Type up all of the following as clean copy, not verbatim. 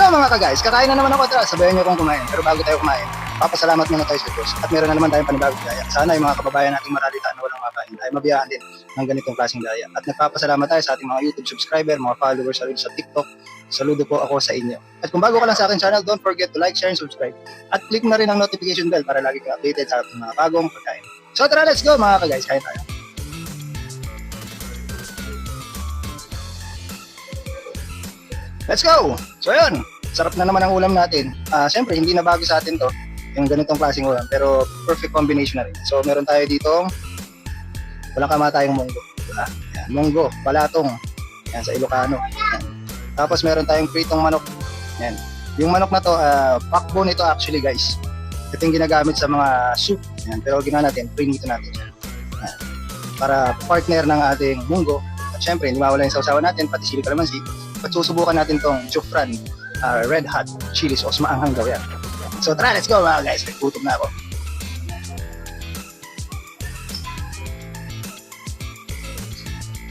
Hello mga ka-guys, kakain na naman ako. Tara, sabayan niyo kong kumain. Pero bago tayo kumain, papasalamat muna tayo sa Diyos. At meron na naman tayong panibagong daya. Sana yung mga kababayan nating maralitaan na walang makain ay mabiyahan din ng ganitong klaseng daya. At nagpapasalamat tayo sa ating mga YouTube subscriber, mga followers sa TikTok. Saludo po ako sa inyo. At kung bago ka lang sa akin channel, don't forget to like, share, and subscribe. At click na rin ang notification bell para lagi kang updated sa ating mga bagong pagkain. So tara, let's go mga ka-guys, kain tayo. Let's go! So yun, sarap na naman ang ulam natin. Siyempre, hindi na bago sa atin to, yung ganitong klaseng ulam. Pero perfect combination na rin. So meron tayo dito, walang kamatayang munggo. Diba? Yan, munggo, palatong. Yan, sa Ilocano. Yan. Tapos meron tayong pritong manok. Yan. Yung manok na to, backbone ito actually guys. Ito yung ginagamit sa mga soup. Yan. Pero ginawa natin, prinito natin siya. Yan. Para partner ng ating munggo. At syempre, hindi mawala yung sausawan natin, pati sili kalamansi. At susubukan natin tong Jufran red hot chili sauce. Maanghang daw yan. So tara, let's go mga guys. Naggutom na ako.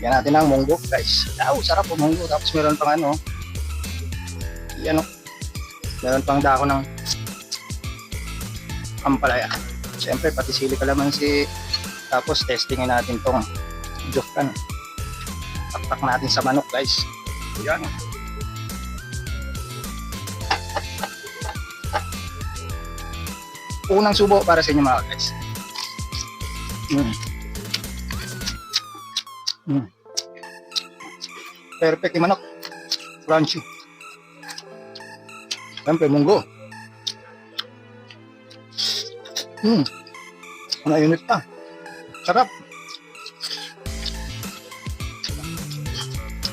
Yan natin ang munggo guys. Sarap po munggo. Tapos meron pang ano. Yan o. Meron pang dako ng ampalaya. Siyempre pati sili kalamansi. Tapos testingin natin tong Jufran. Taktak natin sa manok guys. Yan. Unang subo para sa inyo mga guys. Perfect yung manok. Crunchy. Siyempre munggo. Nainit pa. Sarap.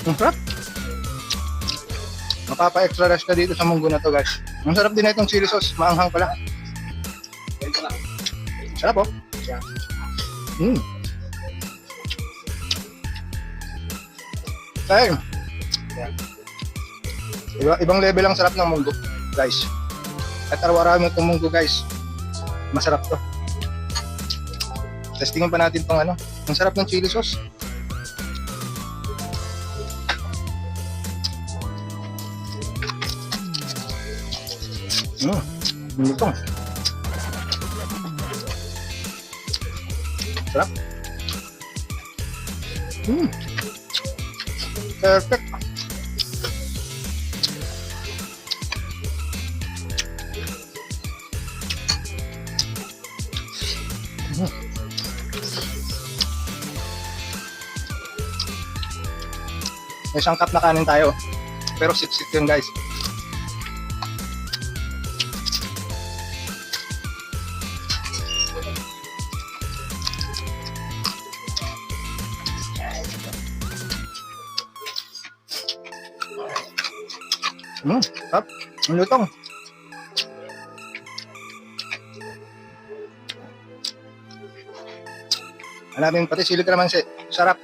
Ang sarap. Mapapa-extra rush ka dito sa munggo na to guys. Ang sarap din na itong chili sauce. Maanghang pala. Sarap oh. Kaya ibang level ang sarap ng munggo guys. At araw-araw mo itong munggo guys. Masarap to. Testingin pa natin itong ano. Ang sarap ng chili sauce. Ito. Sarap. Perfect. May sangkap na kanin tayo. Pero sit-sit yun guys. Sarap. Ang lutong. Hanapin pati sili kalamansi. Sarap.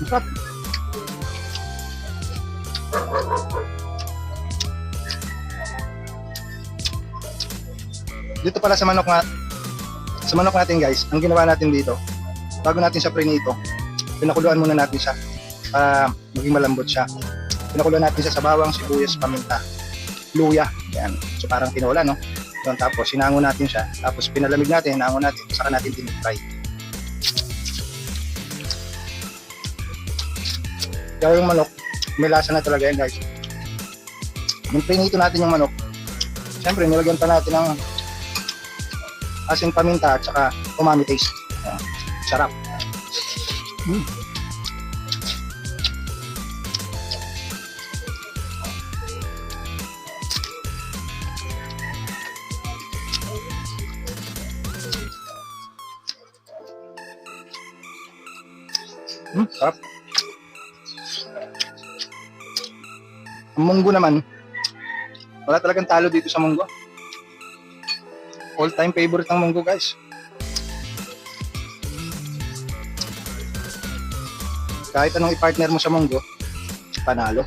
Sarap. Dito pala sa manok natin guys, ang ginawa natin dito, bago natin siya prinito, pinakuluan muna natin siya para maging malambot siya. Pinakuluan natin siya sa bawang, sibuyas, paminta, luya. Yan. So parang tinola, no? Yun, tapos sinango natin siya, tapos pinalamig natin, hinango natin, saka natin tinipray. Kaya yung manok, may lasa na talaga yan guys. Yung prinito natin yung manok, siyempre nilagyan pa natin ng asin, paminta at saka umami taste. Ayan. Sarap. Sarap. Ang munggo naman, wala talagang talo dito sa munggo. All time favorite ng munggo guys. Kahit anong i-partner mo sa munggo, panalo.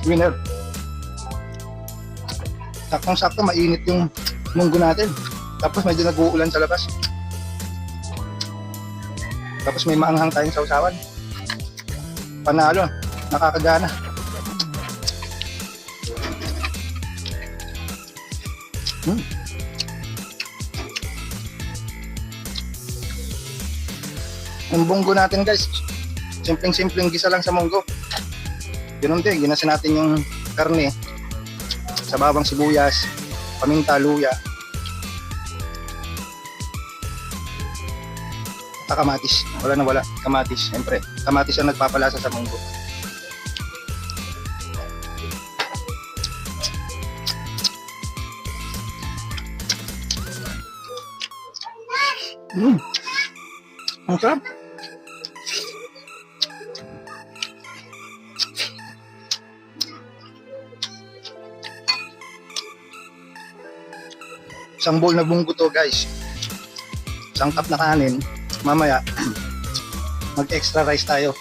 Winner. Saktong-sakto, mainit yung munggo natin. Tapos medyo nag-uulan sa labas. Tapos may maanghang tayong sausawan. Panalo, nakakagana. Yung munggo natin guys, simpleng-simpleng gisa lang sa munggo. Ganun din, ginasin natin yung karne sa bawang sibuyas, paminta, luya, at kamatis. Wala na wala, kamatis. Siyempre, kamatis ang nagpapalasa sa munggo. Ang sarap. Isang bowl na munggo to guys. Isang cup na kanin. Mamaya, mag-extra rice tayo.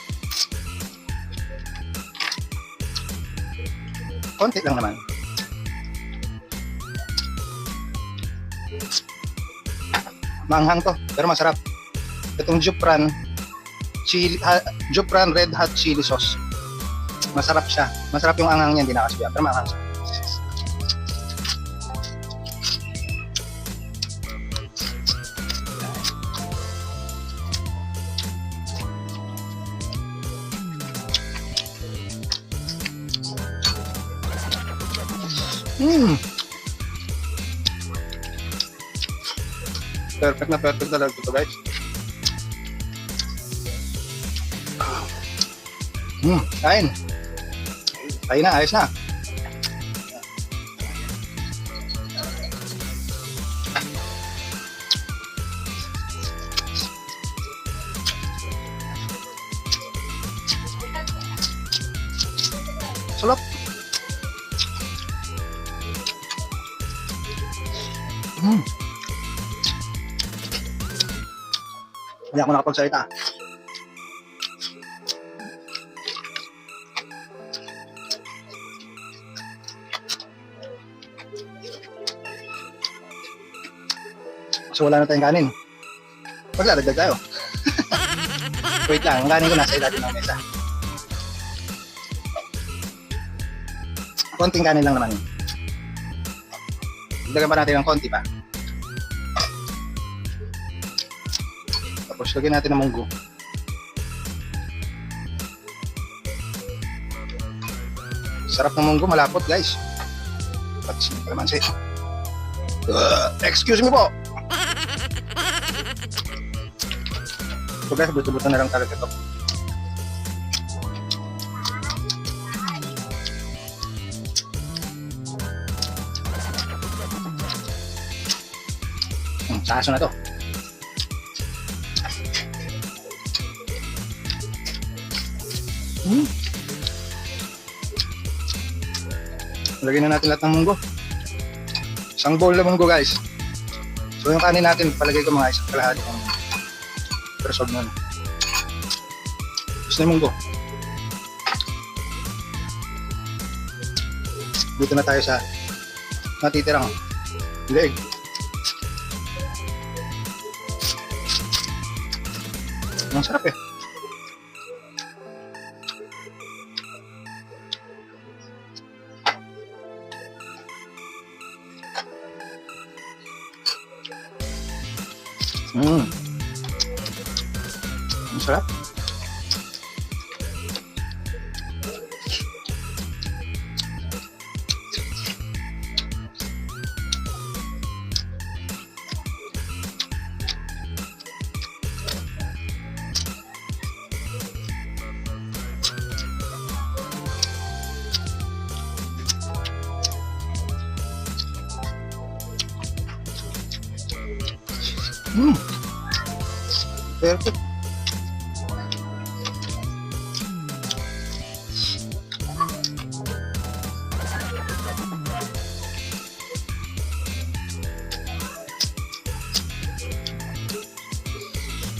Konti lang naman. Maanghang to, pero masarap. Itong Jupran Red Hot Chili Sauce. Masarap siya. Masarap yung anghang niya, hindi nakasya. Pero maanghang siya. Perfect na talaga ito guys. Kain. Kain na, ayos na. Sarap. Hindi ako nakapagsalita. So wala na tayong kanin. Maglalagdag tayo. Wait lang, ang kanin ko nasa ilalim ng mesa. Konting kanin lang naman. Dagdagan pa natin ng konti pa. Tapos lagyan natin ng munggo. Sarap ng munggo, malapot guys. Pati kalamansi. Excuse me po. So guys, buto-buto na lang talaga ito. Sa aso na to. Lagyan na natin lahat ng munggo. Isang bowl na munggo guys. So yung kanin natin, palagay ko mga isang kalahati ng persod nun. Tapos na yung munggo. Dito na tayo sa natitirang leg. Ang sarap eh. Ang sarap. Perfect.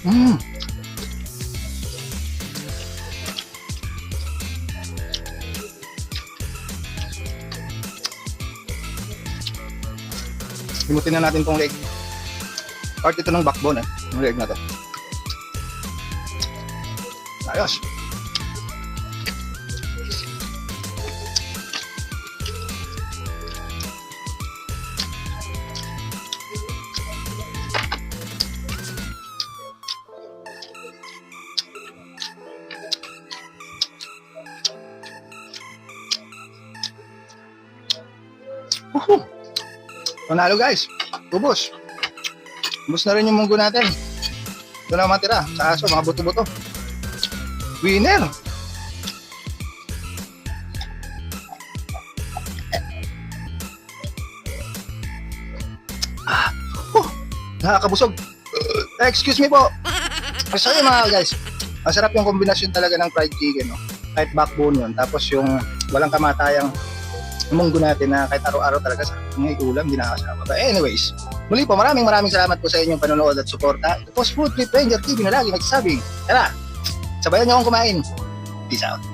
Mm. Himutin na natin tong leg. Part ito ng backbone yung leg na to. Ayos. Woohoo! Panalo guys. Ubos. Ubos na rin yung munggo natin. Ito na matira. Sa aso, mga buto-buto. Winner! Nakakabusog. Excuse me po. Sorry mga guys. Masarap yung kombinasyon talaga ng fried chicken. No? Kahit backbone yun. Tapos yung walang kamatayang munggo natin na kahit araw-araw talaga sa may ulam, hindi nakakasama. But anyways, muli po maraming salamat po sa inyong panonood at suporta. Ito po si Food Trip Ranger TV na lagi nagsasabing, tara, sabayan niyo akong kumain. Peace out.